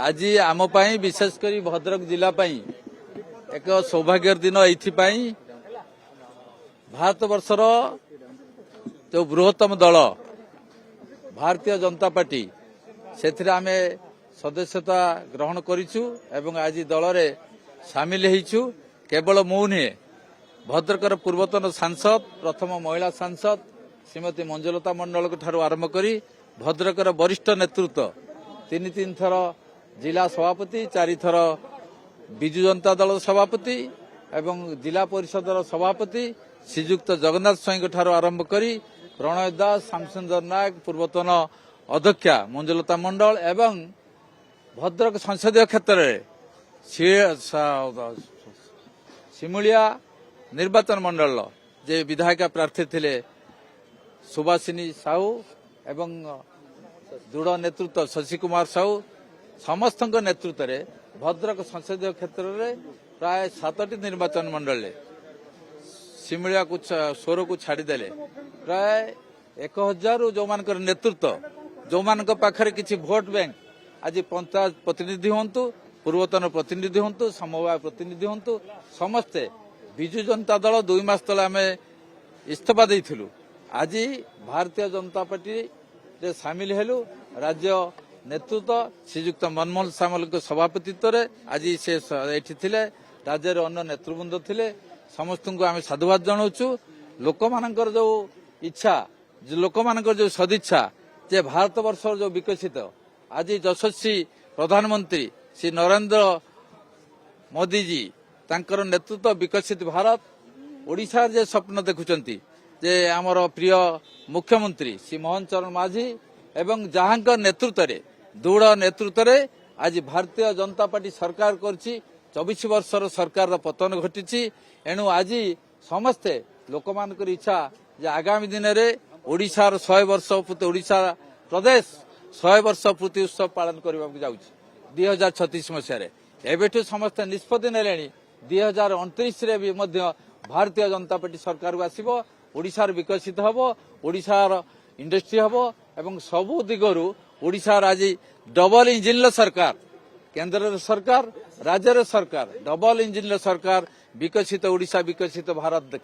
आज आम विशेषकर भद्रक जिला एक सौभाग्यर दिन ये भारत वर्षर जो बृहत्तम दल भारतीय जनता पार्टी से आम सदस्यता ग्रहण करूँ एवं आज दल में सामिल होइछु। केवल मु नुहे भद्रकर पूर्वतन सांसद प्रथम महिला सांसद श्रीमती मंजुलता मंडल ठारू आरंभ करी भद्रकर वरिष्ठ नेतृत्व तीन थर जिला सभापति 4 थर विजु जनता दल सभापति एवं जिला परिषदर सभापति श्रीजुक्त जगन्नाथ स्वाई ठारू आरंभ करी प्रणय दास श्यामसुंदर नायक पूर्वतन अध्यक्षा मंजुलता मंडल एवं भद्रक संसदीय क्षेत्र में सिमुलिया निर्वाचन मंडल जे विधायिका प्रार्थी थिले सुभाषिनी साहू एवं दृढ़ नेतृत्व शशि कुमार साहू समस्त नेतृत्व में भद्रक संसदीय क्षेत्र में प्राय 7टी निर्वाचन मंडल सिमुलिया को 16 को छाड़देले प्राय 1000 जो मान नेतृत्व जो मान पाखरे किसी भोट बैंक आज पंचायत प्रतिनिधि हूँ पूर्वतन प्रतिनिधि हूँ समवाय प्रतिनिधि हूँ समस्ते विजु जनता दल 2 मास तले आम इस्तीफा देइथिलु। आज भारतीय जनता पार्टी रे सामिल हेलु। राज्य नेतृत्व श्रीजुक्त मनमोहन सामल के सभापतित्व रे आज से एठी थिले। राज्य अन्य नेतृवृंद थिले। समस्त को आम साधुवाद जनाऊँ। लोक मानकर जो इच्छा लोक मानकर जो सदिच्छा जे भारत वर्ष जो विकसित आज यशस्वी प्रधानमंत्री श्री नरेंद्र मोदी जी तांकर नेतृत्व विकसित भारत ओडिशा जे स्वप्न देखुचंती जे आमर प्रिय मुख्यमंत्री श्री मोहन चरण माझी एवं जहां नेतृत्व रे दृढ़ नेतृत्व रे आज भारतीय जनता पार्टी सरकार करछि। 24 वर्षर सरकार पतन घटी एणु आज समस्ते लोक मानकर इच्छा जे आगामी दिन में ओडिशार 100 वर्ष पूर्ति ओडिशा प्रदेश 100 वर्ष पूर्ति उत्सव पालन करने जाऊँगी 2036 मसीह एवं समस्ते निष्पत्ति ने 2029 रे भी मध्य भारतीय जनता पार्टी सरकार को आसीबो। ओडिशार विकसित हबो। ओडिशार इंडस्ट्री हबो एवं सबु दिगरु ओडिशार आज डबल इंजिन सरकार केंद्र सरकार राज्य सरकार डबल इंजिन सरकार विकसित ओडिशा विकसित भारत देखिबो।